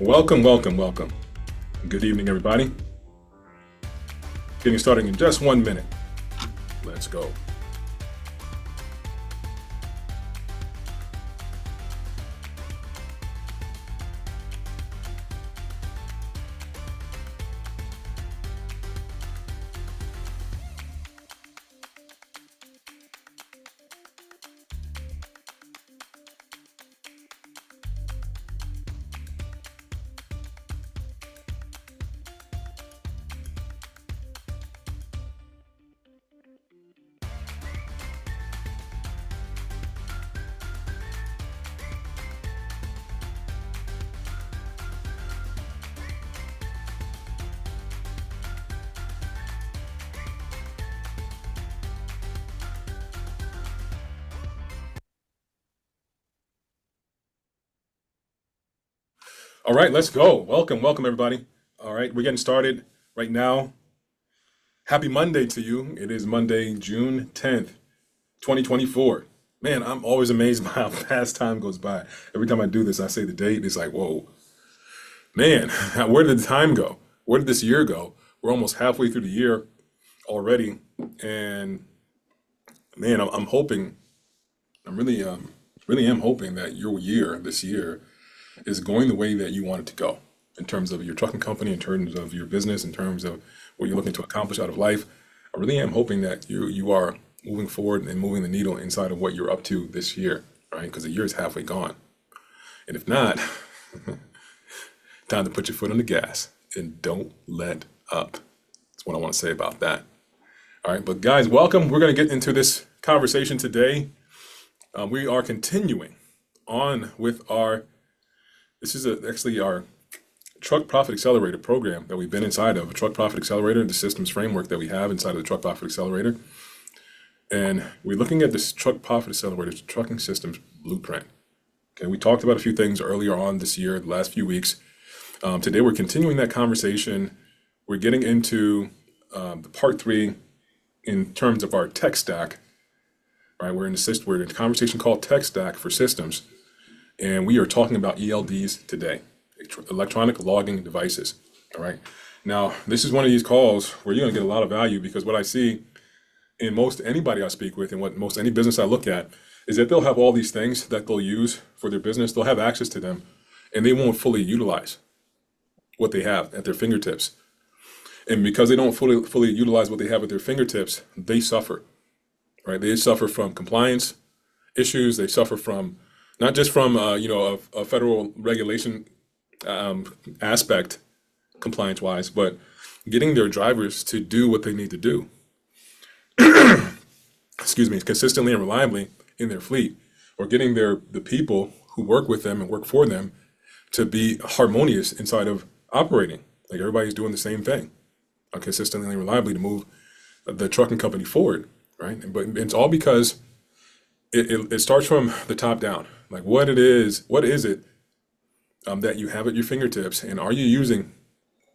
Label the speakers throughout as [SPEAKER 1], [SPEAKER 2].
[SPEAKER 1] Welcome, welcome, welcome. Good evening, everybody. Getting started in just 1 minute. Let's go. All right, let's go. Welcome, welcome, everybody. All right, we're getting started right now. Happy Monday to you. It is Monday, June 10th, 2024. Man, I'm always amazed by how fast time goes by. Every time I do this, I say the date. It's like, whoa, man, where did the time go? Where did this year go? We're almost halfway through the year already. And man, I'm hoping, I'm really am hoping that your year, this year, is going the way that you want it to go in terms of your trucking company, in terms of your business, in terms of what you're looking to accomplish out of life. I really am hoping that you are moving forward and moving the needle inside of what you're up to this year, right? Because the year is halfway gone. And if not, time to put your foot on the gas and don't let up. That's what I want to say about that. All right, but guys, welcome. We're going to get into this conversation today. We are continuing on with this is actually our Truck Profit Accelerator program that we've been inside of, a Truck Profit Accelerator, the systems framework that we have inside of the Truck Profit Accelerator. And we're looking at this Truck Profit Accelerator trucking systems blueprint. Okay, we talked about a few things earlier on this year, the last few weeks. Today we're continuing that conversation. We're getting into the part 3 in terms of our tech stack. All right, we're in a conversation called tech stack for systems. And we are talking about ELDs today, electronic logging devices. All right. Now, this is one of these calls where you're going to get a lot of value, because what I see in most anybody I speak with and what most any business I look at is that they'll have all these things that they'll use for their business. They'll have access to them, and they won't fully utilize what they have at their fingertips. And because they don't fully utilize what they have at their fingertips, they suffer. Right? They suffer from compliance issues. They suffer from not just from a federal regulation aspect, compliance-wise, but getting their drivers to do what they need to do, excuse me, consistently and reliably in their fleet, or getting the people who work with them and work for them to be harmonious inside of operating. Like everybody's doing the same thing, consistently and reliably to move the trucking company forward, right? But it's all because it starts from the top down. Like what is it that you have at your fingertips, and are you using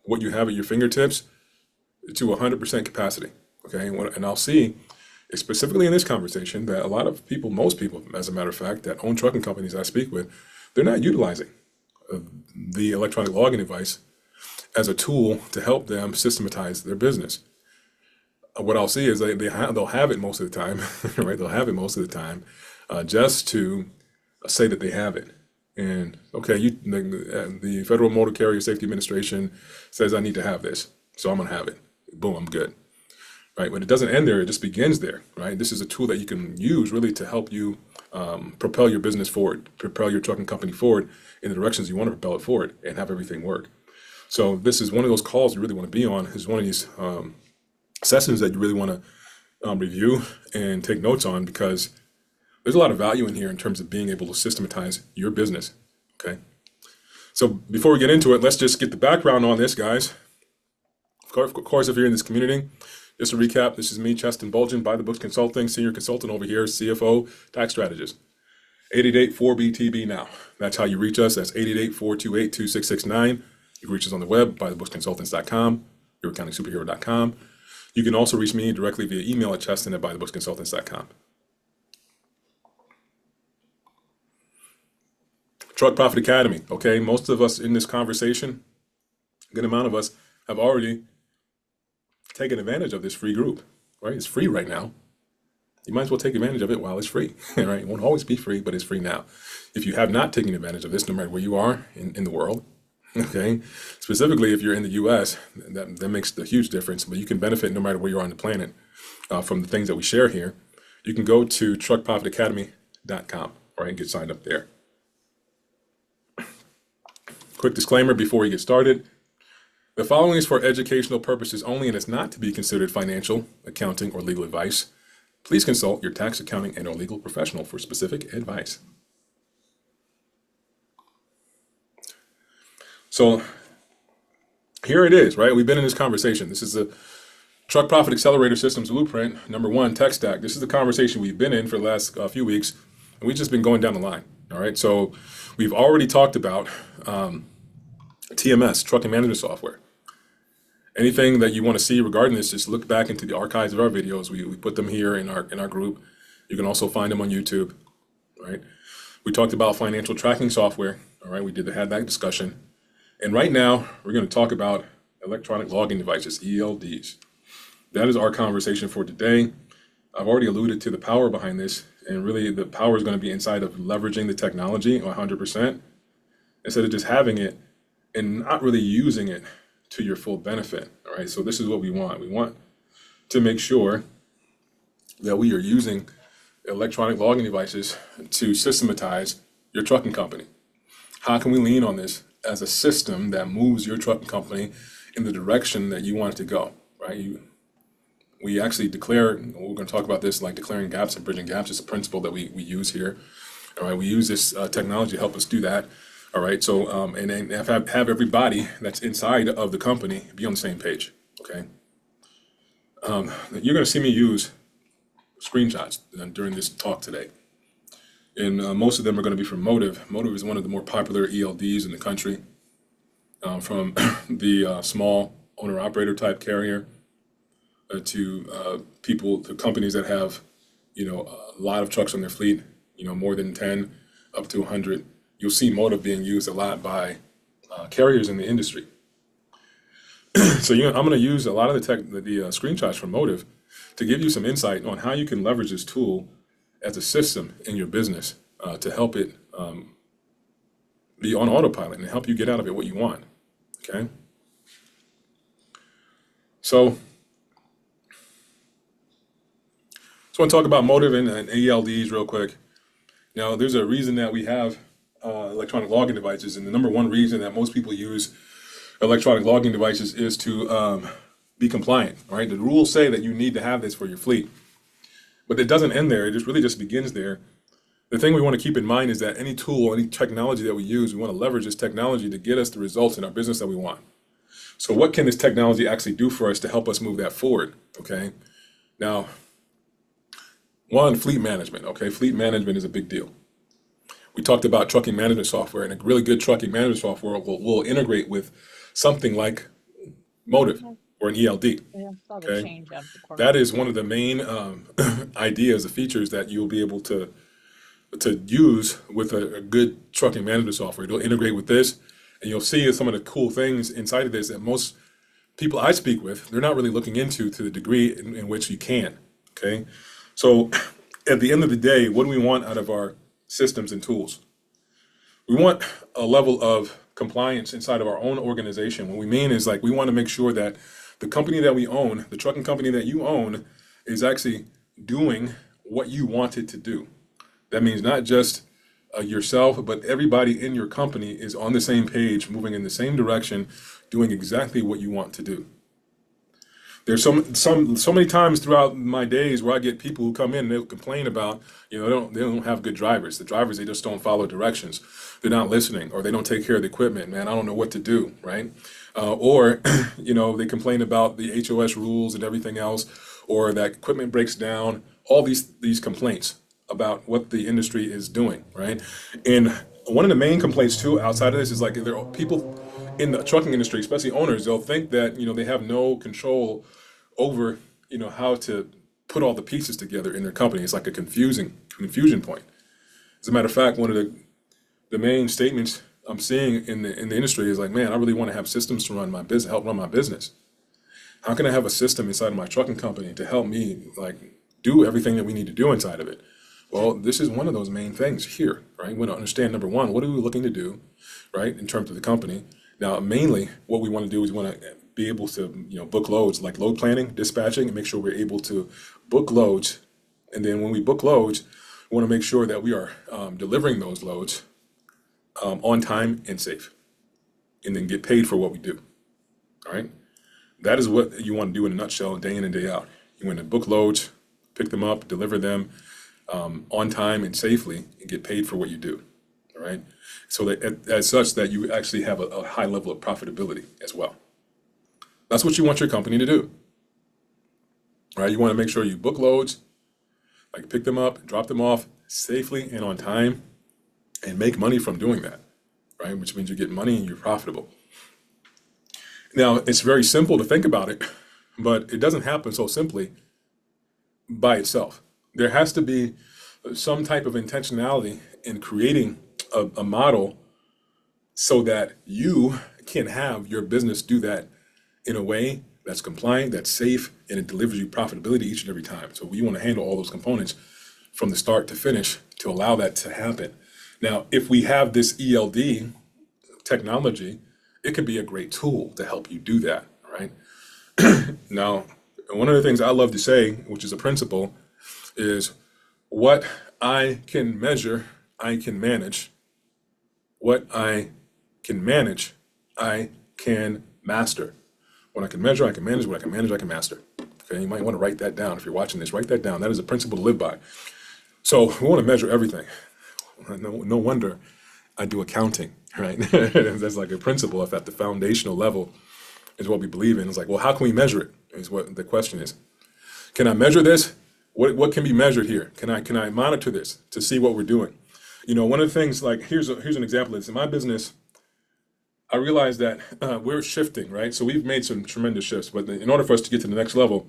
[SPEAKER 1] what you have at your fingertips to 100% capacity? Okay, and I'll see specifically in this conversation that a lot of people, most people, as a matter of fact, that own trucking companies I speak with, they're not utilizing the electronic logging device as a tool to help them systematize their business. What I'll see is they'll have it most of the time, right? They'll have it most of the time just to say that they have it. And okay, the Federal Motor Carrier Safety Administration says I need to have this, so I'm gonna have it. Boom, I'm good. Right? But it doesn't end there, it just begins there, right? This is a tool that you can use really to help you propel your business forward, propel your trucking company forward in the directions you want to propel it forward and have everything work. So this is one of those calls you really want to be on. Is one of these sessions that you really want to review and take notes on, because there's a lot of value in here in terms of being able to systematize your business, okay? So before we get into it, let's just get the background on this, guys. Of course, if you're in this community, just to recap, this is me, Cheston Bulgin, By the Books Consulting, Senior Consultant over here, CFO, Tax Strategist. 888-4BTB now. That's how you reach us. That's 888-428-2669. You can reach us on the web, bythebooksconsultants.com, youraccountingsuperhero.com. You can also reach me directly via email at cheston@bythebooksconsultants.com. Truck Profit Academy. Okay, most of us in this conversation, a good amount of us have already taken advantage of this free group, right? It's free right now. You might as well take advantage of it while it's free, right? It won't always be free, but it's free now. If you have not taken advantage of this, no matter where you are in the world, okay, specifically if you're in the US, that makes a huge difference, but you can benefit no matter where you are on the planet from the things that we share here. You can go to truckprofitacademy.com, right, and get signed up there. Quick disclaimer before we get started. The following is for educational purposes only and is not to be considered financial, accounting, or legal advice. Please consult your tax, accounting, and/or legal professional for specific advice. So here it is, right? We've been in this conversation. This is the Truck Profit Accelerator Systems Blueprint, #1, tech stack. This is the conversation we've been in for the last few weeks, and we've just been going down the line, all right? So we've already talked about TMS, trucking management software. Anything that you want to see regarding this, just look back into the archives of our videos. We put them here in our group. You can also find them on YouTube, right? We talked about financial tracking software, all right? We had that discussion. And right now, we're going to talk about electronic logging devices, ELDs. That is our conversation for today. I've already alluded to the power behind this, and really the power is going to be inside of leveraging the technology 100% instead of just having it and not really using it to your full benefit, all right? So this is what we want. We want to make sure that we are using electronic logging devices to systematize your trucking company. How can we lean on this as a system that moves your trucking company in the direction that you want it to go, right? We actually declare, we're going to talk about this, like declaring gaps and bridging gaps is a principle that we use here, all right? We use this technology to help us do that. All right, so and then have everybody that's inside of the company be on the same page, okay? You're going to see me use screenshots during this talk today. And most of them are going to be from Motive. Motive is one of the more popular ELDs in the country, from the small owner-operator type carrier to companies that have, a lot of trucks on their fleet, more than 10, up to 100. You'll see Motive being used a lot by carriers in the industry. So I'm going to use a lot of the screenshots from Motive to give you some insight on how you can leverage this tool as a system in your business to help it be on autopilot and help you get out of it what you want, okay? So I want to talk about Motive and ELDs real quick. Now, there's a reason that we have electronic logging devices, and the #1 reason that most people use electronic logging devices is to be compliant, right? The rules say that you need to have this for your fleet, but it doesn't end there. It really just begins there. The thing we want to keep in mind is that any tool, any technology that we use, we want to leverage this technology to get us the results in our business that we want. So what can this technology actually do for us to help us move that forward, okay? Now, one, fleet management, okay? Fleet management is a big deal. We talked about trucking management software, and a really good trucking management software will integrate with something like Motive or an ELD. Okay, that is one of the main ideas, the features that you'll be able to use with a good trucking management software. It'll integrate with this, and you'll see some of the cool things inside of this that most people I speak with, they're not really looking into to the degree in which you can. Okay, so at the end of the day, what do we want out of our systems and tools? We want a level of compliance inside of our own organization. What we mean is, like, we want to make sure that the company that we own, the trucking company that you own, is actually doing what you want it to do. That means not just yourself, but everybody in your company is on the same page, moving in the same direction, doing exactly what you want to do. There's so many times throughout my days where I get people who come in and they'll complain about, they don't have good drivers. The drivers, they just don't follow directions. They're not listening, or they don't take care of the equipment. Man, I don't know what to do, right? Or they complain about the HOS rules and everything else, or that equipment breaks down. All these complaints about what the industry is doing, right? And one of the main complaints too, outside of this, is like there are people in the trucking industry, especially owners, they'll think that they have no control over how to put all the pieces together in their company. It's like a confusion point. As a matter of fact, one of the the main statements I'm seeing in the industry is like, man, I really want to have systems to run my business, help run my business. How can I have a system inside of my trucking company to help me like do everything that we need to do inside of it? Well, this is one of those main things here, right? We want to understand, number one, what are we looking to do, right, in terms of the company? Now, mainly what we want to do is we want to be able to, book loads, like load planning, dispatching, and make sure we're able to book loads. And then when we book loads, we want to make sure that we are delivering those loads on time and safe, and then get paid for what we do, all right? That is what you want to do in a nutshell, day in and day out. You want to book loads, pick them up, deliver them on time and safely, and get paid for what you do, all right? So that as such that you actually have a high level of profitability as well. That's what you want your company to do, right? You want to make sure you book loads, like pick them up, drop them off safely and on time, and make money from doing that, right? Which means you get money and you're profitable. Now, it's very simple to think about it, but it doesn't happen so simply by itself. There has to be some type of intentionality in creating a model so that you can have your business do that in a way that's compliant, that's safe, and it delivers you profitability each and every time. So we want to handle all those components from the start to finish to allow that to happen. Now, if we have this ELD technology, it can be a great tool to help you do that, right? Now, one of the things I love to say, which is a principle, is what I can measure, I can manage. What I can manage, I can master. What I can measure, I can manage. What I can manage, I can master. Okay, you might want to write that down. If you're watching this, write that down. That is a principle to live by. So we want to measure everything. No wonder I do accounting, right? That's like a principle. If at the foundational level is what we believe in. It's like, well, how can we measure it? Is what the question is. Can I measure this? What can be measured here? Can I monitor this to see what we're doing? One of the things, like here's an example of this. In my business, I realized that we're shifting, right? So we've made some tremendous shifts, but in order for us to get to the next level,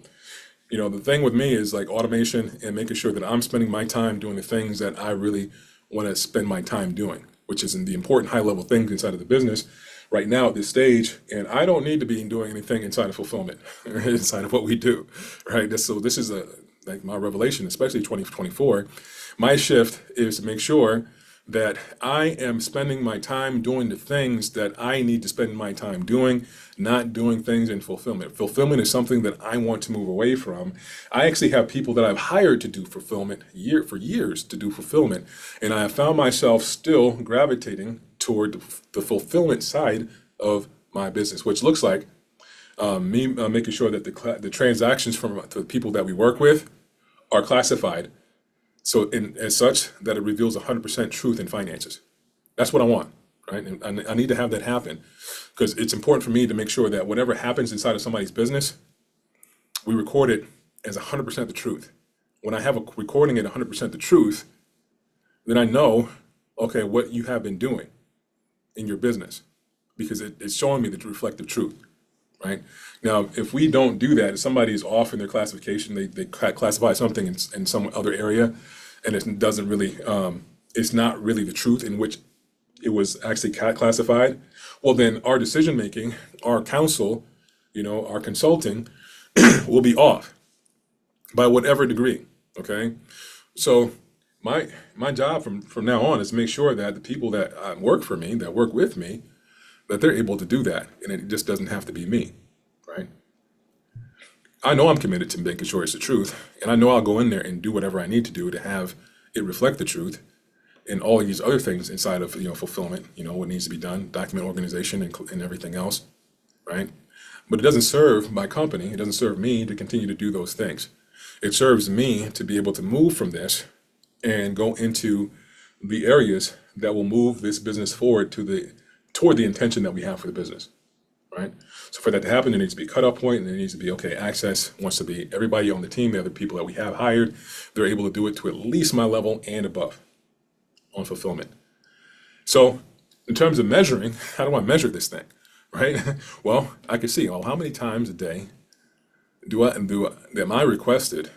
[SPEAKER 1] the thing with me is like automation and making sure that I'm spending my time doing the things that I really want to spend my time doing, which is in the important high level things inside of the business right now at this stage. And I don't need to be doing anything inside of fulfillment, inside of what we do, right? So this is like my revelation, especially 2024. My shift is to make sure that I am spending my time doing the things that I need to spend my time doing, not doing things in fulfillment. Fulfillment is something that I want to move away from. I actually have people that I've hired to do fulfillment for years to do fulfillment, and I have found myself still gravitating toward the fulfillment side of my business, which looks like me making sure that the transactions from the people that we work with are classified. So as such, that it reveals 100% truth in finances. That's what I want, right? And I need to have that happen because it's important for me to make sure that whatever happens inside of somebody's business, we record it as 100% the truth. When I have a recording at 100% the truth, then I know, okay, what you have been doing in your business because it's showing me the reflective truth, right? Now, if we don't do that, if somebody is off in their classification, they classify something in some other area, and it doesn't really, it's not really the truth in which it was actually classified, well, then our decision making, our counsel, our consulting will be off by whatever degree. Okay, so my job from now on is to make sure that the people that work for me, that work with me, that they're able to do that, and it just doesn't have to be me, right? I know I'm committed to making sure it's the truth, and I know I'll go in there and do whatever I need to do to have it reflect the truth and all of these other things inside of fulfillment, what needs to be done, document organization and everything else, right? But it doesn't serve my company, it doesn't serve me to continue to do those things. It serves me to be able to move from this and go into the areas that will move this business forward toward the intention that we have for the business. Right? So for that to happen, there needs to be a cutoff point, and there needs to be, okay, access wants to be everybody on the team, the other people that we have hired, they're able to do it to at least my level and above on fulfillment. So in terms of measuring, how do I measure this thing, right? Well, I can see, how many times a day am I requested,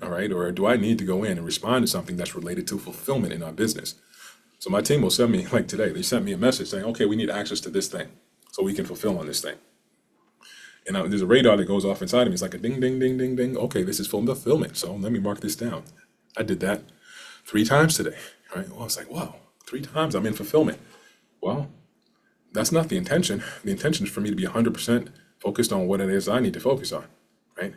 [SPEAKER 1] all right, or do I need to go in and respond to something that's related to fulfillment in our business? So my team will send me, like today, they sent me a message saying, okay, we need access to this thing so we can fulfill on this thing. And there's a radar that goes off inside of me. It's like a ding, ding, ding, ding, ding. Okay, this is fulfillment. So let me mark this down. I did that 3 times today. Right? Well, it's like, wow, 3 times I'm in fulfillment. Well, that's not the intention. The intention is for me to be 100% focused on what it is I need to focus on, right?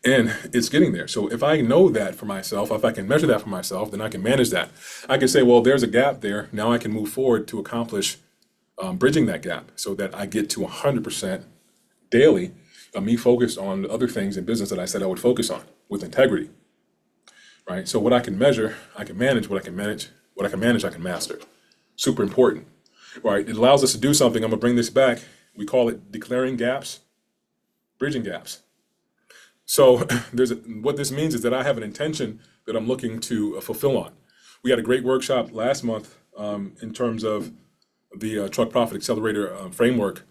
[SPEAKER 1] And it's getting there. So if I know that for myself, if I can measure that for myself, then I can manage that. I can say, well, there's a gap there. Now I can move forward to accomplish bridging that gap so that I get to 100% daily of me focused on the other things in business that I said I would focus on with integrity, right? So what I can measure, I can manage. What I can manage, I can master. Super important, right? It allows us to do something. I'm gonna bring this back. We call it declaring gaps, bridging gaps. So what this means is that I have an intention that I'm looking to fulfill on. We had a great workshop last month in terms of the Truck Profit Accelerator framework.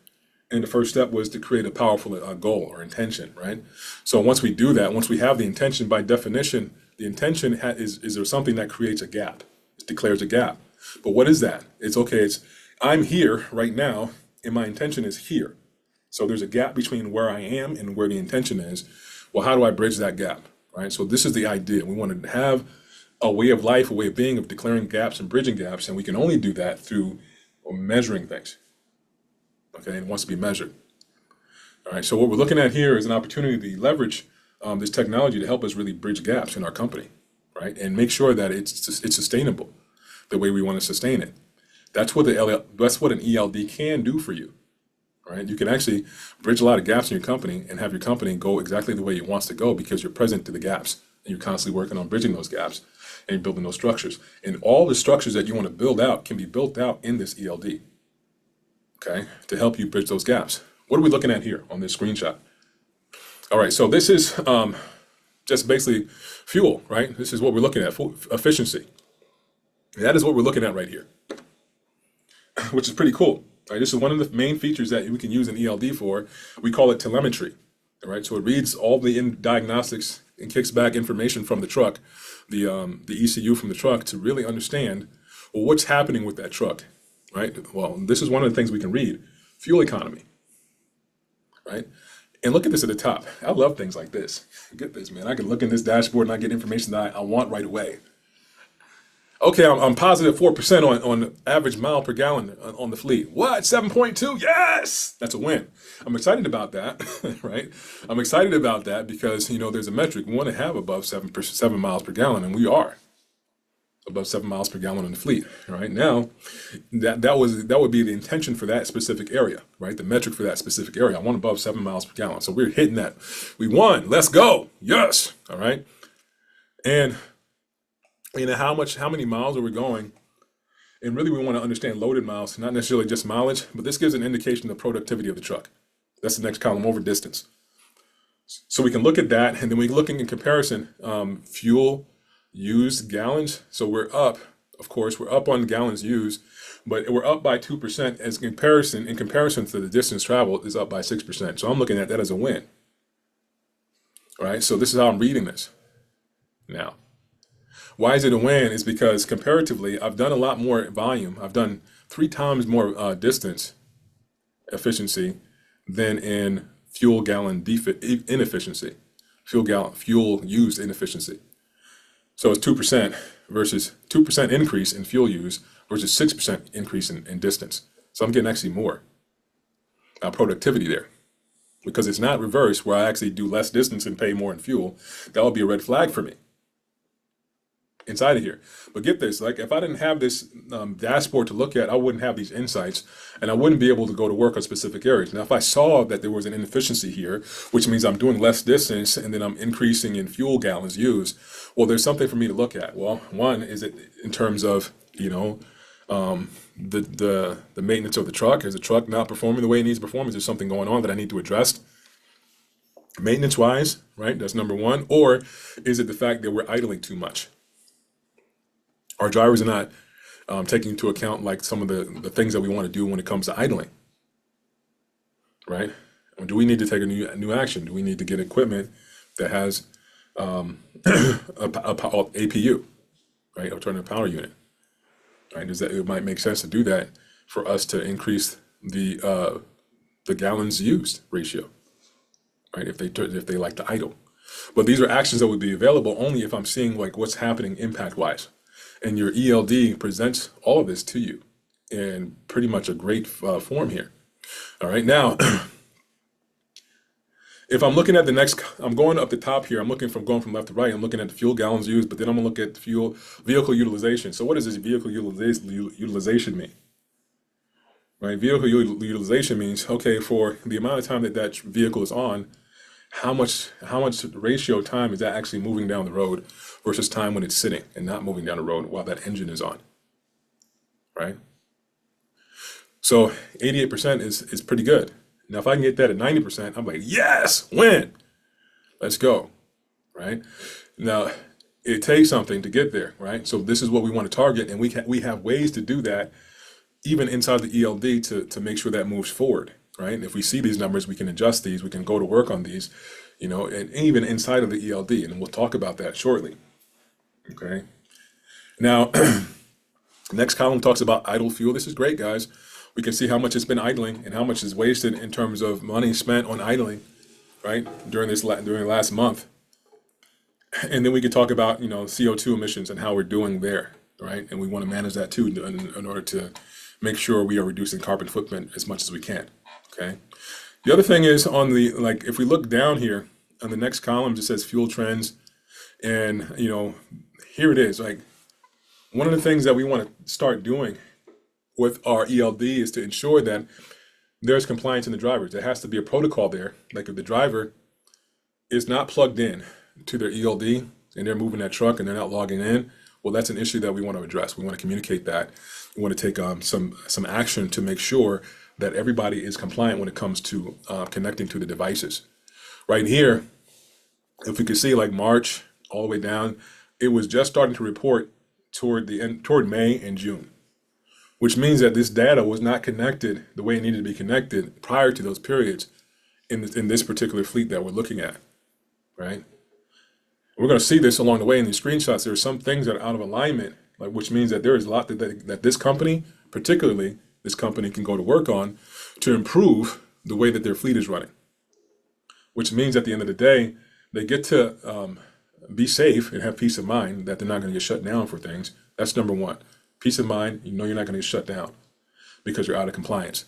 [SPEAKER 1] And the first step was to create a powerful goal or intention, right? So once we do that, once we have the intention, by definition, the intention is there something that creates a gap. It declares a gap. But what is that? It's okay, I'm here right now, and my intention is here. So there's a gap between where I am and where the intention is. Well, how do I bridge that gap, right? So this is the idea. We want to have a way of life, a way of being, of declaring gaps and bridging gaps, and we can only do that through measuring things. Okay, it wants to be measured. All right, so what we're looking at here is an opportunity to leverage this technology to help us really bridge gaps in our company, right? And make sure that it's sustainable the way we want to sustain it. That's what an ELD can do for you, right? You can actually bridge a lot of gaps in your company and have your company go exactly the way it wants to go because you're present to the gaps and you're constantly working on bridging those gaps and building those structures. And all the structures that you want to build out can be built out in this ELD. Okay, to help you bridge those gaps. What are we looking at here on this screenshot? All right, so this is just basically fuel, right? This is what we're looking at, efficiency. That is what we're looking at right here, which is pretty cool. Right? This is one of the main features that we can use an ELD for. We call it telemetry. All right, so it reads all the diagnostics and kicks back information from the truck, the ECU from the truck, to really understand, well, what's happening with that truck. Right? Well, this is one of the things we can read. Fuel economy, right? And look at this at the top. I love things like this. Get this, man. I can look in this dashboard and I get information that I want right away. Okay, I'm positive 4% on average mile per gallon on the fleet. What, 7.2? Yes! That's a win. I'm excited about that, right? I'm excited about that because, there's a metric. We want to have above 7 miles per gallon, and we are above 7 miles per gallon on the fleet. Right now, that would be the intention for that specific area, right? The metric for that specific area. I want above 7 miles per gallon. So we're hitting that. We won. Let's go. Yes. All right. And how many miles are we going? And really, we want to understand loaded miles, not necessarily just mileage, but this gives an indication of the productivity of the truck. That's the next column over distance. So we can look at that, and then we look in comparison, fuel used gallons. So we're up, of course, we're up on gallons used, but we're up by 2% in comparison to the distance traveled is up by 6%. So I'm looking at that as a win. All right, so this is how I'm reading this. Now, why is it a win? Is because comparatively, I've done a lot more volume. I've done 3 times more distance efficiency than in fuel gallon inefficiency, fuel used inefficiency. So it's 2% versus 2% increase in fuel use versus 6% increase in distance. So I'm getting actually more productivity there because it's not reverse where I actually do less distance and pay more in fuel. That would be a red flag for me inside of here. But get this, like if I didn't have this dashboard to look at, I wouldn't have these insights and I wouldn't be able to go to work on specific areas. Now, if I saw that there was an inefficiency here, which means I'm doing less distance and then I'm increasing in fuel gallons used, well, there's something for me to look at. Well, one is it in terms of, the maintenance of the truck. Is the truck not performing the way it needs to perform? Is there something going on that I need to address? Maintenance wise, right? That's number one. Or is it the fact that we're idling too much? Our drivers are not taking into account like some of the things that we want to do when it comes to idling, right? Or do we need to take a new action? Do we need to get equipment that has APU, right? Alternative power unit. right? It might make sense to do that for us to increase the gallons used ratio, right? If they like to idle. But these are actions that would be available only if I'm seeing like what's happening impact wise. And your ELD presents all of this to you in pretty much a great form here. All right, now, if I'm looking at the next, I'm going up the top here. I'm going from left to right. I'm looking at the fuel gallons used, but then I'm gonna look at the vehicle utilization. So what does this vehicle utilization mean? Right, vehicle utilization means, okay, for the amount of time that that vehicle is on, how much ratio of time is that actually moving down the road versus time when it's sitting and not moving down the road while that engine is on, right? So 88% is pretty good. Now, if I can get that at 90%, I'm like, yes, win, let's go, right? Now, it takes something to get there, right? So this is what we want to target, and we have ways to do that even inside the ELD to make sure that moves forward, right? If we see these numbers, we can adjust these, we can go to work on these, you know, and even inside of the ELD, and we'll talk about that shortly, okay? Now, next column talks about idle fuel. This is great, guys. We can see how much it's been idling and how much is wasted in terms of money spent on idling, right, during the last month. And then we can talk about, you know, CO2 emissions and how we're doing there, right? And we want to manage that too in order to make sure we are reducing carbon footprint as much as we can, okay? The other thing is on the, like, if we look down here on the next column, it says fuel trends. And, you know, here it is. Like, one of the things that we want to start doing with our ELD is to ensure that there's compliance in the drivers. There has to be a protocol there. Like if the driver is not plugged in to their ELD and they're moving that truck and they're not logging in, well, that's an issue that we want to address. We want to communicate that. We want to take some action to make sure that everybody is compliant when it comes to connecting to the devices. Right here, if we could see like March all the way down, it was just starting to report toward May and June, which means that this data was not connected the way it needed to be connected prior to those periods in this particular fleet that we're looking at, right? We're going to see this along the way in these screenshots. There are some things that are out of alignment, like which means that there is a lot that this company, particularly this company, can go to work on to improve the way that their fleet is running, which means at the end of the day, they get to be safe and have peace of mind that they're not going to get shut down for things. That's number one. Peace of mind, you know you're not going to get shut down because you're out of compliance.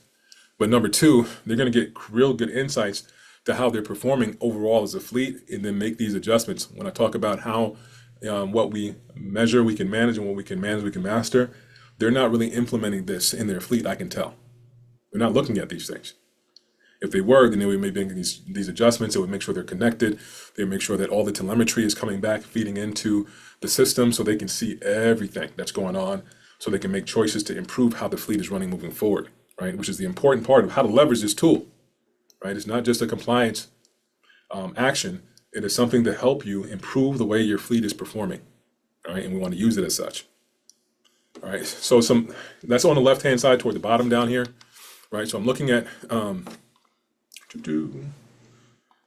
[SPEAKER 1] But number two, they're going to get real good insights to how they're performing overall as a fleet and then make these adjustments. When I talk about how what we measure we can manage and what we can manage we can master, they're not really implementing this in their fleet, I can tell. They're not looking at these things. If they were, then they would be making these adjustments. It would make sure they're connected. They would make sure that all the telemetry is coming back, feeding into the system so they can see everything that's going on, so they can make choices to improve how the fleet is running moving forward, right? Which is the important part of how to leverage this tool, right? It's not just a compliance action. It is something to help you improve the way your fleet is performing, all right? And we want to use it as such. All right, so that's on the left-hand side toward the bottom down here, right? So I'm looking at, let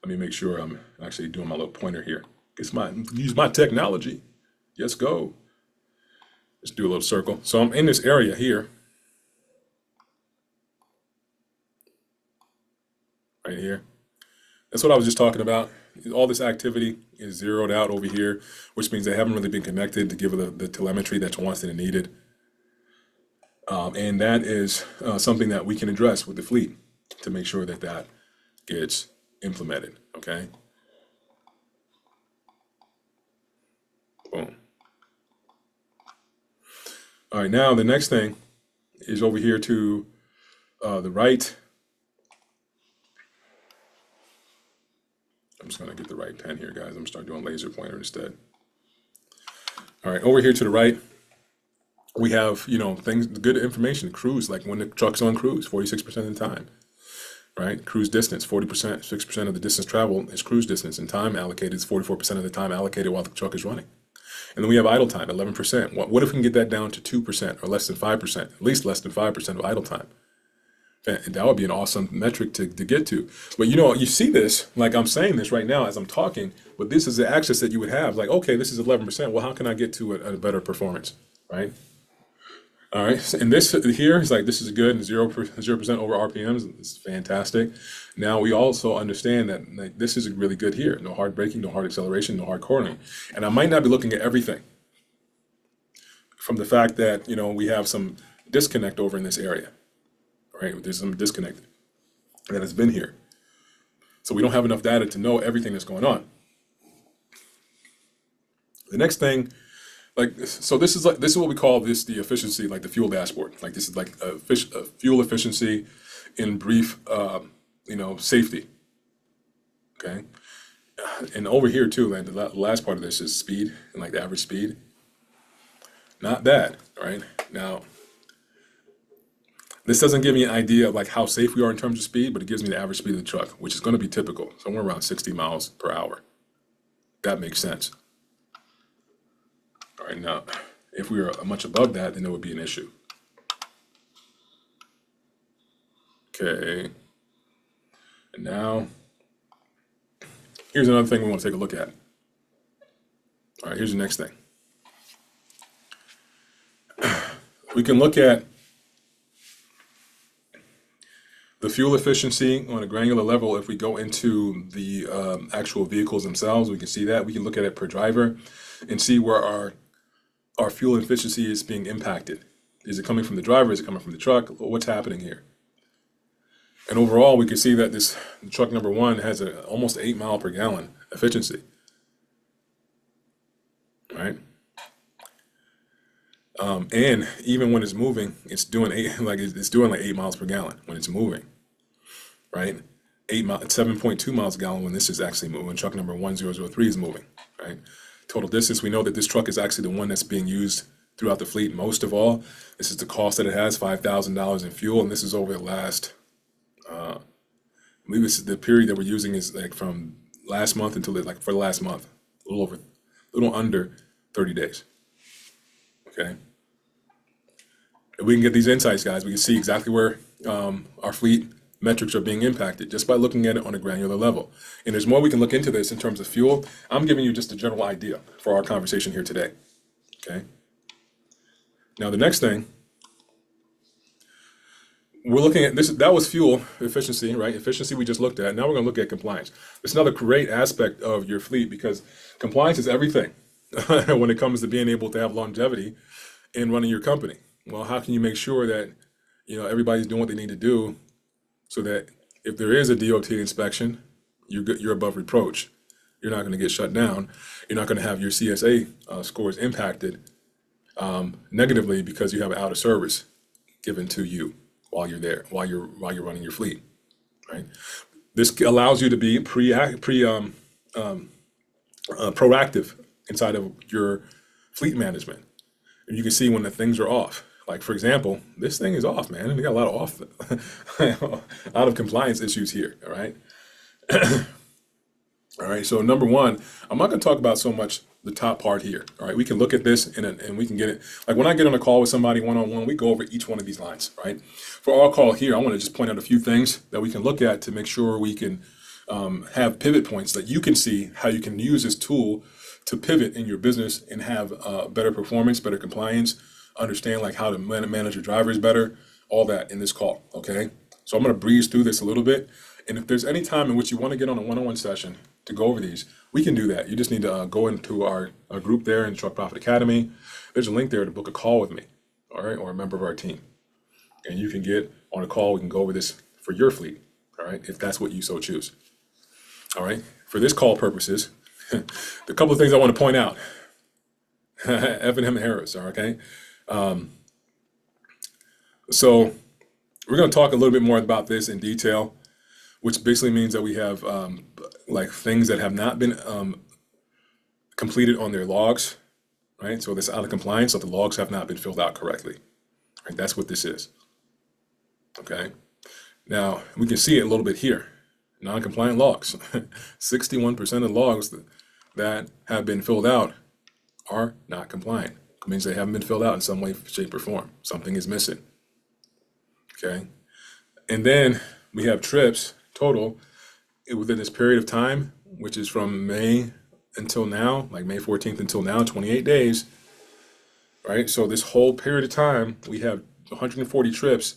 [SPEAKER 1] me make sure I'm actually doing my little pointer here. Use my technology. Yes, go. Let's do a little circle. So I'm in this area here, right here. That's what I was just talking about. All this activity is zeroed out over here, which means they haven't really been connected to give the telemetry that's wanted and needed. And that is something that we can address with the fleet to make sure that that gets implemented, okay? Boom. All right, now the next thing is over here to the right. I'm just gonna get the right pen here, guys. I'm gonna start doing laser pointer instead. All right, over here to the right, we have, you know, things, good information, cruise, like when the truck's on cruise, 46% of the time, right? Cruise distance, 40%, 6% of the distance traveled is cruise distance, and time allocated is 44% of the time allocated while the truck is running. And then we have idle time, 11%. What if we can get that down to 2% or less than 5%, at least less than 5% of idle time? That would be an awesome metric to get to. But you know, you see this, like I'm saying this right now as I'm talking, but this is the access that you would have. Like, okay, this is 11%. Well, how can I get to a better performance, right? All right, and this here is like this is good, and 0% over RPMs. It's fantastic. Now we also understand that like, this is really good here. No hard braking, no hard acceleration, no hard cornering. And I might not be looking at everything from the fact that we have some disconnect over in this area. Right, there's some disconnect that has been here, so we don't have enough data to know everything that's going on. The next thing. So this is what we call this the efficiency, like the fuel dashboard. Like this is like a fuel efficiency in brief, safety. Okay, and over here too, like the last part of this is speed and like the average speed. Not bad, right? Now, this doesn't give me an idea of like how safe we are in terms of speed, but it gives me the average speed of the truck, which is going to be typical, somewhere around 60 miles per hour. That makes sense. All right, now, if we were much above that, then it would be an issue. Okay, and now, here's another thing we want to take a look at. All right, here's the next thing. We can look at the fuel efficiency on a granular level. If we go into the actual vehicles themselves, we can see that. We can look at it per driver and see where our fuel efficiency is being impacted. Is it coming from the driver? Is it coming from the truck? What's happening here? And overall, we can see that this truck number one has a almost 8 mile per gallon efficiency. Right? And even when it's moving, it's doing it's doing like 8 miles per gallon when it's moving. Right? 7.2 miles a gallon when this is actually moving. When truck number 1003 is moving. Right? Total distance, we know that this truck is actually the one that's being used throughout the fleet most of all. This is the cost that it has, $5,000 in fuel, and this is over the last, I believe this is the period that we're using is like from last month until like for the last month, a little under 30 days. Okay. If we can get these insights, guys, we can see exactly where our fleet metrics are being impacted just by looking at it on a granular level. And there's more we can look into this in terms of fuel. I'm giving you just a general idea for our conversation here today. Okay. Now the next thing we're looking at that was fuel efficiency, right? Efficiency we just looked at. Now we're going to look at compliance. It's another great aspect of your fleet because compliance is everything when it comes to being able to have longevity in running your company. Well, how can you make sure that everybody's doing what they need to do so that if there is a DOT inspection, you're above reproach. You're not going to get shut down. You're not going to have your CSA scores impacted negatively because you have an out of service given to you while you're there, while you're running your fleet. Right. This allows you to be proactive inside of your fleet management, and you can see when the things are off. Like, for example, this thing is off, man. We got a lot of out of compliance issues here, all right? All right, so number one, I'm not going to talk about so much the top part here, all right? We can look at this and we can get it. Like when I get on a call with somebody one-on-one, we go over each one of these lines, right? For our call here, I want to just point out a few things that we can look at to make sure we can have pivot points that you can see how you can use this tool to pivot in your business and have better performance, better compliance, understand like how to manage your drivers better, all that in this call, okay? So I'm going to breeze through this a little bit. And if there's any time in which you want to get on a one-on-one session to go over these, we can do that. You just need to go into our group there in Truck Profit Academy. There's a link there to book a call with me, all right, or a member of our team. And you can get on a call. We can go over this for your fleet, all right, if that's what you so choose. All right, for this call purposes, the couple of things I want to point out. F&M Harris, okay? So we're going to talk a little bit more about this in detail, which basically means that we have like things that have not been completed on their logs, right? So this out of compliance, so the logs have not been filled out correctly. Right? That's what this is. Okay. Now we can see it a little bit here. Non-compliant logs. 61% of logs that have been filled out are not compliant. It means they haven't been filled out in some way, shape, or form. Something is missing. Okay. And then we have trips total within this period of time, which is from May until now, like May 14th until now, 28 days. right? So this whole period of time, we have 140 trips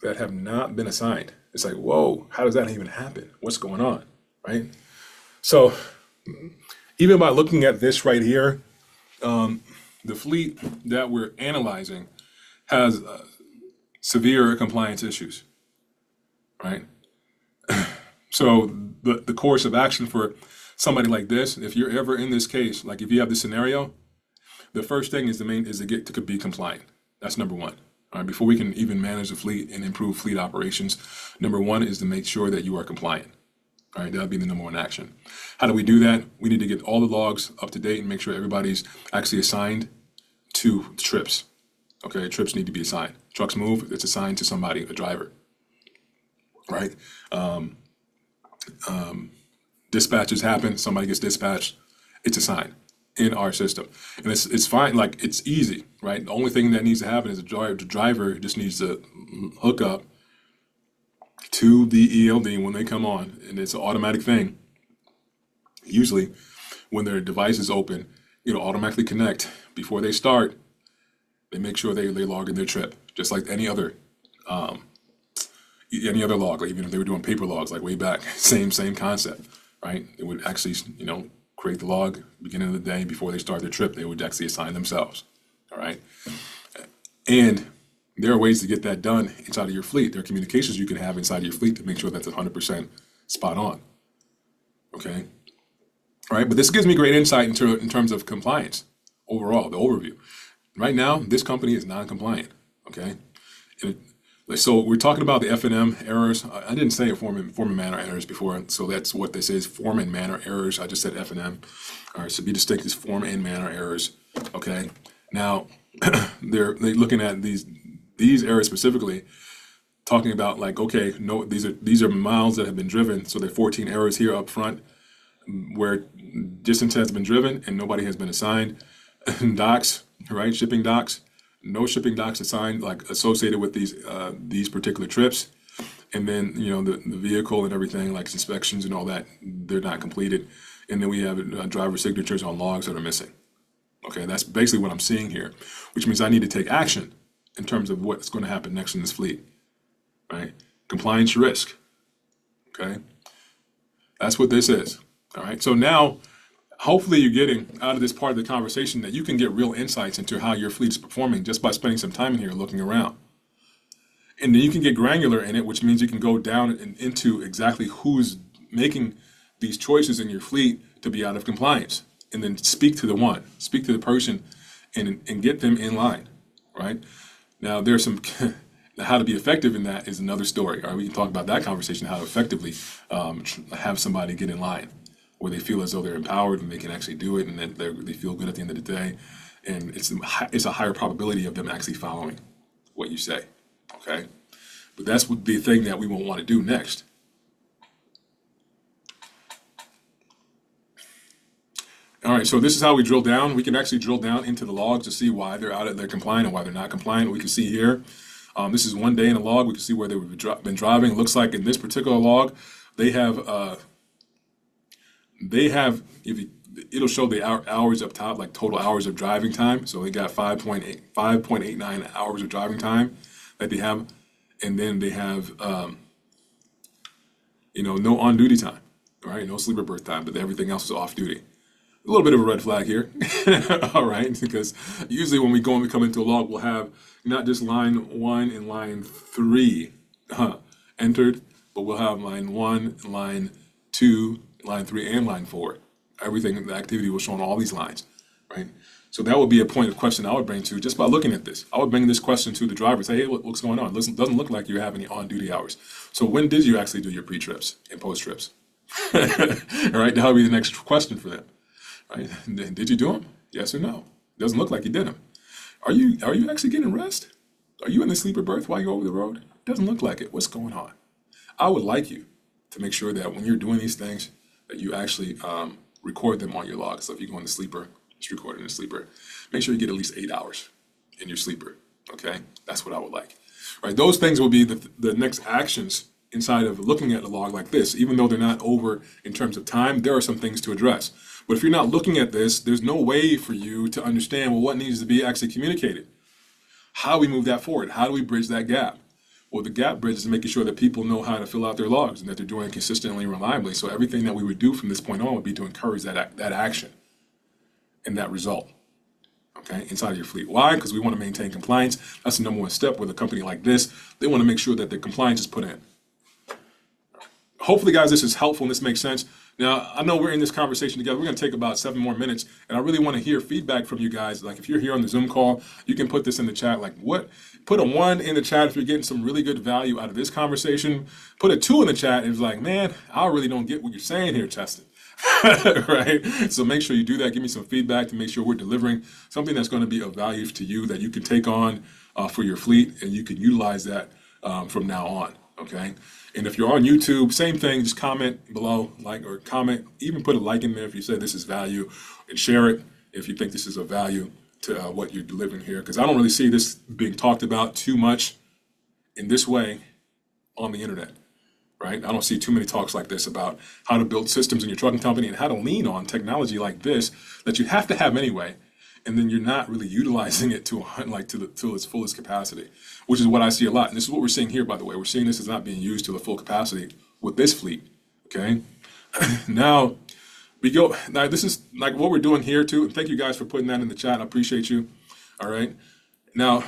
[SPEAKER 1] that have not been assigned. It's like, whoa, how does that even happen? What's going on, right? So even by looking at this right here, the fleet that we're analyzing has severe compliance issues, right? So the course of action for somebody like this, if you're ever in this case, like if you have this scenario, the first thing is to get to be compliant. That's number one. All right, before we can even manage the fleet and improve fleet operations, number one is to make sure that you are compliant. All right, that'll be the number one action. How do we do that? We need to get all the logs up to date and make sure everybody's actually assigned to trips. Okay, trips need to be assigned. Trucks move, it's assigned to somebody, a driver, right? Dispatches happen, somebody gets dispatched, it's assigned in our system. And it's fine, like it's easy, right? The only thing that needs to happen is the driver just needs to hook up to the ELD when they come on, and it's an automatic thing. Usually when their device is open, it'll automatically connect before they start. They make sure they log in their trip, just like any other log. Like even if they were doing paper logs, like way back, same concept, right? It would actually, create the log beginning of the day before they start their trip. They would actually assign themselves, all right? And there are ways to get that done inside of your fleet. There are communications you can have inside of your fleet to make sure that's 100% spot on, okay? All right, but this gives me great insight in terms of compliance overall, the overview. Right now, this company is non-compliant, okay? So we're talking about the F&M errors. I didn't say form and manner errors before, so that's what this is, form and manner errors. I just said F&M. All right, so be distinct is form and manner errors, okay? Now, they're looking at these errors specifically, talking about like, okay, no, these are miles that have been driven, so there are 14 errors here up front where distance has been driven and nobody has been assigned. Docks, right, shipping docks. No shipping docks assigned, like associated with these particular trips, and then the vehicle and everything, like inspections and all that, they're not completed, and then we have driver signatures on logs that are missing. Okay, that's basically what I'm seeing here, which means I need to take action in terms of what's going to happen next in this fleet, right? Compliance risk. Okay, that's what this is. All right, so now, hopefully you're getting out of this part of the conversation that you can get real insights into how your fleet is performing just by spending some time in here looking around. And then you can get granular in it, which means you can go down and into exactly who's making these choices in your fleet to be out of compliance. And then speak to the person and get them in line, right? Now there's some, how to be effective in that is another story. All right, we can talk about that conversation, how to effectively have somebody get in line, where they feel as though they're empowered and they can actually do it, and that they feel good at the end of the day, and it's a higher probability of them actually following what you say, okay? But that's the thing that we won't want to do next. All right, so this is how we drill down. We can actually drill down into the logs to see why they're compliant and why they're not compliant. We can see here, this is one day in a log. We can see where they've been driving. It looks like in this particular log, they have it'll show the hours up top, like total hours of driving time. So they got 5.89 hours of driving time that they have, and then they have no on duty time, all right, no sleeper berth time, but everything else is off duty. A little bit of a red flag here, all right, because usually when we come into a log, we'll have not just line 1 and line 3 entered, but we'll have line 1, line 2, line 3, and line 4. Everything, the activity will show on all these lines, right? So that would be a point of question I would bring to, just by looking at this. I would bring this question to the driver, say, hey, what's going on? Listen, doesn't look like you have any on-duty hours. So when did you actually do your pre-trips and post-trips? All right, that would be the next question for them, right? Did you do them? Yes or no? Doesn't look like you did them. Are you actually getting rest? Are you in the sleeper berth while you're over the road? Doesn't look like it. What's going on? I would like you to make sure that when you're doing these things, that you actually record them on your log. So if you go in the sleeper, just record it in the sleeper. Make sure you get at least 8 hours in your sleeper, okay? That's what I would like. Right, those things will be the next actions inside of looking at a log like this. Even though they're not over in terms of time, there are some things to address. But if you're not looking at this, there's no way for you to understand, well, what needs to be actually communicated. How do we move that forward? How do we bridge that gap? Well, the gap bridge is making sure that people know how to fill out their logs and that they're doing it consistently and reliably. So everything that we would do from this point on would be to encourage that action and that result, okay, inside of your fleet. Why? Because we want to maintain compliance. That's the number one step with a company like this. They want to make sure that the compliance is put in. Hopefully, guys, this is helpful and this makes sense. Now, I know we're in this conversation together. We're going to take about 7 more minutes, and I really want to hear feedback from you guys. Like, if you're here on the Zoom call, you can put this in the chat. Like, put a 1 in the chat if you're getting some really good value out of this conversation. Put a 2 in the chat and it's like, man, I really don't get what you're saying here, Cheston. Right? So make sure you do that. Give me some feedback to make sure we're delivering something that's going to be of value to you that you can take on for your fleet, and you can utilize that from now on. Okay. And if you're on YouTube, same thing, just comment below, like, or comment, even put a like in there if you say this is value, and share it if you think this is of value to what you're delivering here. Because I don't really see this being talked about too much in this way on the internet, right? I don't see too many talks like this about how to build systems in your trucking company and how to lean on technology like this that you have to have anyway. And then you're not really utilizing it to its fullest capacity, which is what I see a lot. And this is what we're seeing here, by the way. We're seeing this is not being used to the full capacity with this fleet. Okay. Now this is like what we're doing here too. And thank you guys for putting that in the chat. I appreciate you. All right. Now,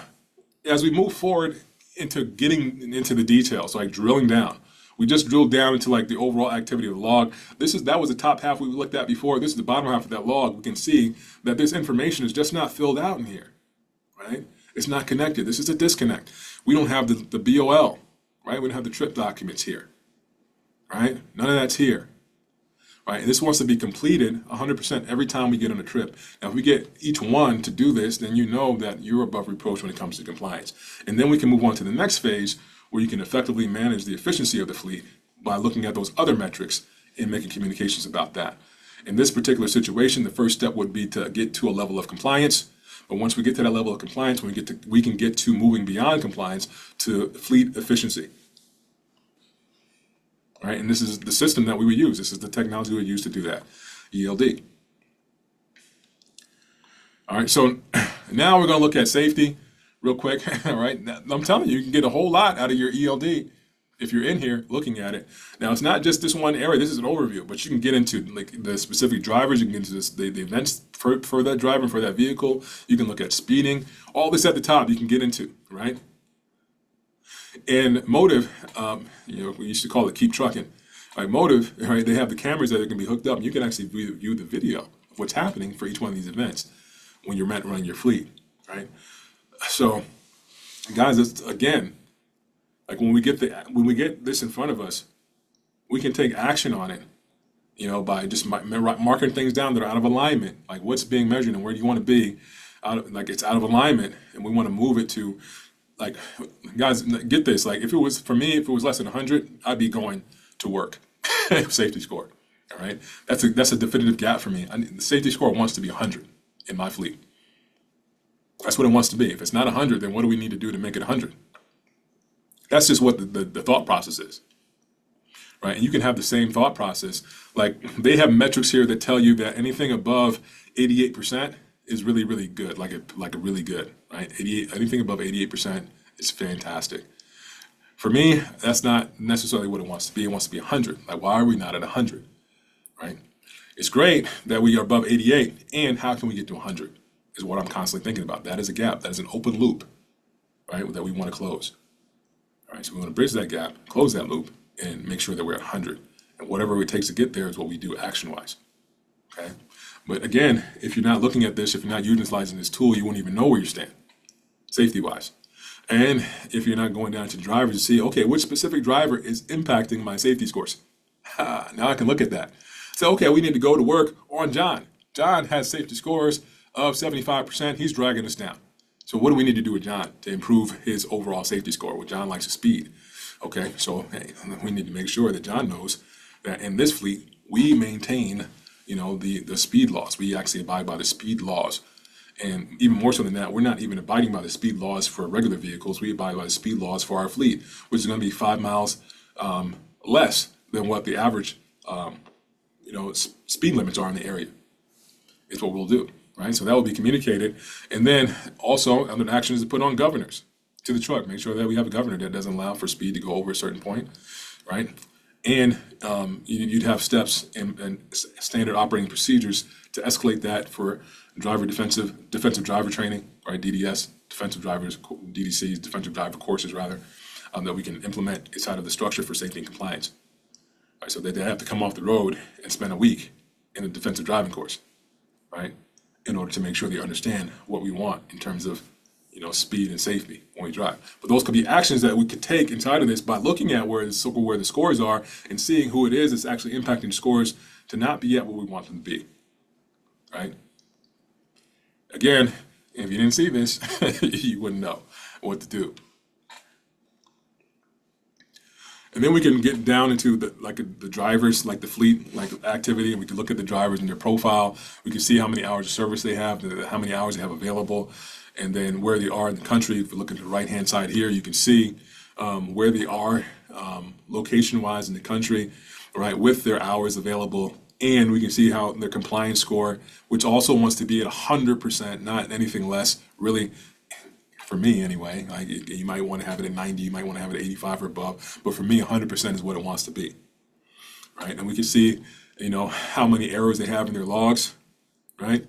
[SPEAKER 1] as we move forward into getting into the details, like drilling down, we just drilled down into like the overall activity of the log. That was the top half we looked at before. This is the bottom half of that log. We can see that this information is just not filled out in here, right? It's not connected. This is a disconnect. We don't have the BOL, right? We don't have the trip documents here, right? None of that's here, right? And this wants to be completed 100% every time we get on a trip. Now, if we get each one to do this, then you know that you're above reproach when it comes to compliance. And then we can move on to the next phase, where you can effectively manage the efficiency of the fleet by looking at those other metrics and making communications about that. In this particular situation, the first step would be to get to a level of compliance. But once we get to that level of compliance, we can get to moving beyond compliance to fleet efficiency. Right? And this is the system that we would use. This is the technology we would use to do that, ELD. All right, so now we're going to look at safety real quick. All right, I'm telling you, you can get a whole lot out of your ELD if you're in here looking at it. Now, it's not just this one area. This is an overview, but you can get into like the specific drivers. You can get into the events for that driver, for that vehicle. You can look at speeding. All this at the top you can get into, right? And Motive, we used to call it Keep Trucking. Like Motive, right? They have the cameras that can be hooked up. And you can actually view the video of what's happening for each one of these events when you're running your fleet, right? So, guys, it's, again, like when we get this in front of us, we can take action on it, by just marking things down that are out of alignment, like what's being measured and where do you want to be, it's out of alignment, and we want to move it to, like, guys, get this, like if it was less than 100, I'd be going to work. Safety score, all right? That's a definitive gap for me. The safety score wants to be 100 in my fleet. That's what it wants to be. If it's not 100, then what do we need to do to make it 100? That's just what the thought process is, right? And you can have the same thought process. Like they have metrics here that tell you that anything above 88% is really, really good, like a really good, right? Anything above 88% is fantastic. For me, that's not necessarily what it wants to be. It wants to be 100. Like, why are we not at 100, right? It's great that we are above 88, and how can we get to 100? Is what I'm constantly thinking about. That is a gap. That is an open loop, right, that we want to close. All right, so we want to bridge that gap, close that loop, and make sure that we're at 100. And whatever it takes to get there is what we do action-wise, okay? But again, if you're not looking at this, if you're not utilizing this tool, you won't even know where you stand, safety-wise. And if you're not going down to the drivers to see, okay, which specific driver is impacting my safety scores? Now I can look at that. So, okay, we need to go to work on John. John has safety scores of 75%, he's dragging us down. So what do we need to do with John to improve his overall safety score? Well, John likes to speed. Okay, so hey, we need to make sure that John knows that in this fleet, we maintain, the speed laws. We actually abide by the speed laws. And even more so than that, we're not even abiding by the speed laws for regular vehicles. We abide by the speed laws for our fleet, which is going to be 5 miles less than what the average, speed limits are in the area. Is what we'll do, right? So that will be communicated. And then also, another action is to put on governors to the truck. Make sure that we have a governor that doesn't allow for speed to go over a certain point, right? And you'd have steps and standard operating procedures to escalate that for defensive driver training, right? DDS, defensive drivers, DDCs, defensive driver courses rather, that we can implement inside of the structure for safety and compliance. Right? So they have to come off the road and spend a week in a defensive driving course, right? In order to make sure they understand what we want in terms of, speed and safety when we drive. But those could be actions that we could take inside of this by looking at where the scores are and seeing who it is that's actually impacting scores to not be at what we want them to be, right? Again, if you didn't see this, you wouldn't know what to do. And then we can get down into the drivers, like the fleet, like activity, and we can look at the drivers and their profile. We can see how many hours of service they have, how many hours they have available, and then where they are in the country. If we look at the right-hand side here, you can see where they are location-wise in the country, right, with their hours available. And we can see how their compliance score, which also wants to be at 100%, not anything less, really. For me, anyway, you might want to have it at 90, you might want to have it at 85 or above, but for me, 100% is what it wants to be, right? And we can see, how many errors they have in their logs, right?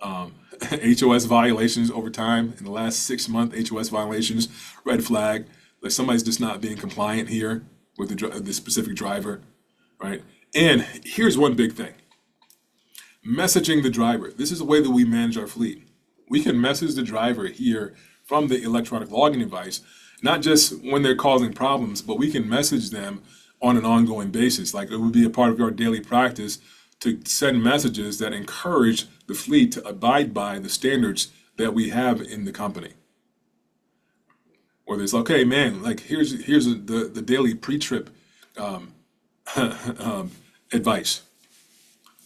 [SPEAKER 1] HOS violations over time in the last 6 months, HOS violations, red flag, like somebody's just not being compliant here with the specific driver, right? And here's one big thing: messaging the driver. This is the way that we manage our fleet. We can message the driver here from the electronic logging device, not just when they're causing problems, but we can message them on an ongoing basis. Like, it would be a part of our daily practice to send messages that encourage the fleet to abide by the standards that we have in the company. Whether it's, okay, man, like here's the daily pre-trip advice.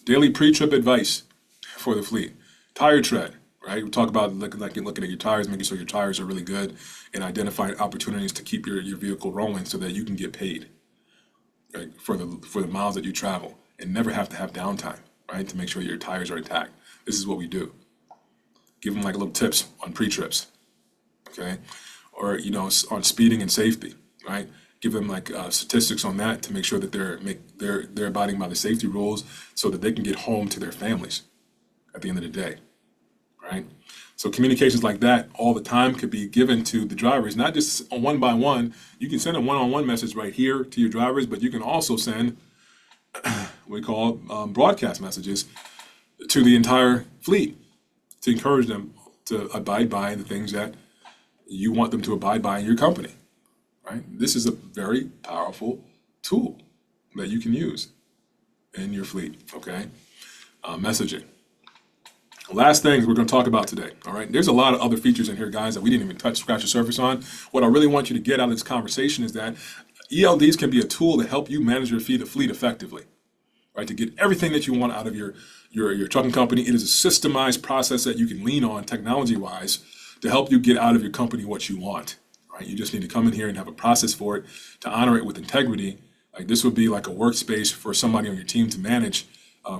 [SPEAKER 1] Daily pre-trip advice for the fleet. Tire tread. Right, we talk about looking at your tires, making sure your tires are really good, and identifying opportunities to keep your vehicle rolling so that you can get paid, right, for the miles that you travel, and never have to have downtime, right, to make sure your tires are intact. This is what we do. Give them like little tips on pre-trips, okay, or on speeding and safety, right? Give them like statistics on that to make sure that they're abiding by the safety rules so that they can get home to their families at the end of the day. Right? So communications like that all the time could be given to the drivers, not just on one by one. You can send a one-on-one message right here to your drivers, but you can also send what we call broadcast messages to the entire fleet to encourage them to abide by the things that you want them to abide by in your company. Right? This is a very powerful tool that you can use in your fleet. Okay, messaging. Last thing we're going to talk about today, all right? There's a lot of other features in here, guys, that we didn't even scratch the surface on. What I really want you to get out of this conversation is that ELDs can be a tool to help you manage your fleet effectively, right? To get everything that you want out of your trucking company. It is a systemized process that you can lean on technology-wise to help you get out of your company what you want, right? You just need to come in here and have a process for it to honor it with integrity. Like, this would be like a workspace for somebody on your team to manage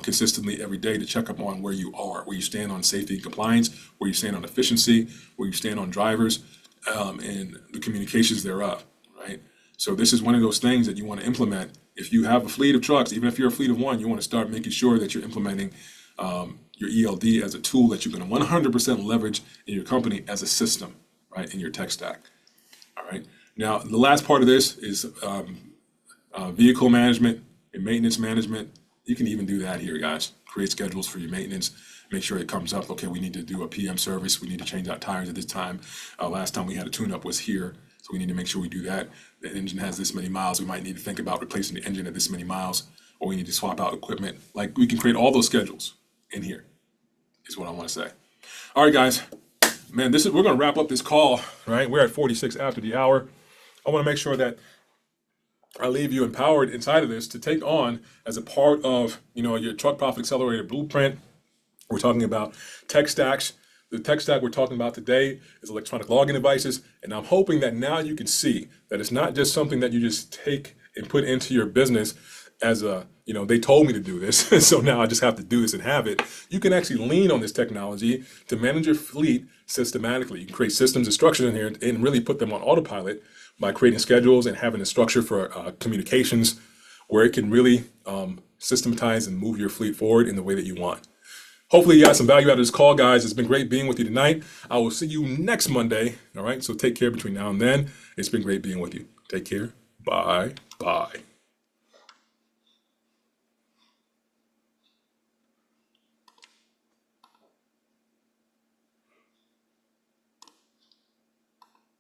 [SPEAKER 1] consistently every day, to check up on where you are, where you stand on safety and compliance, where you stand on efficiency, where you stand on drivers, and the communications thereof, right? So this is one of those things that you want to implement. If you have a fleet of trucks, even if you're a fleet of one, you want to start making sure that you're implementing your ELD as a tool that you're going to 100% leverage in your company as a system, right, in your tech stack. All right. Now, the last part of this is vehicle management and maintenance management. You can even do that here, guys. Create schedules for your maintenance. Make sure it comes up. Okay, we need to do a PM service. We need to change out tires at this time. Last time we had a tune-up was here, so we need to make sure we do that. The engine has this many miles. We might need to think about replacing the engine at this many miles, or we need to swap out equipment. Like, we can create all those schedules in here, is what I want to say. All right, guys. Man, we're going to wrap up this call, right? We're at 46 after the hour. I want to make sure that I leave you empowered inside of this to take on as a part of, your Truck Profit Accelerator blueprint. We're talking about tech stacks. The tech stack we're talking about today is electronic logging devices, and I'm hoping that now you can see that it's not just something that you just take and put into your business as a, they told me to do this, so now I just have to do this and have it. You can actually lean on this technology to manage your fleet systematically. You can create systems and structures in here and really put them on autopilot by creating schedules and having a structure for communications where it can really systematize and move your fleet forward in the way that you want. Hopefully you got some value out of this call, guys. It's been great being with you tonight. I will see you next Monday. All right, so take care between now and then. It's been great being with you. Take care. Bye. Bye.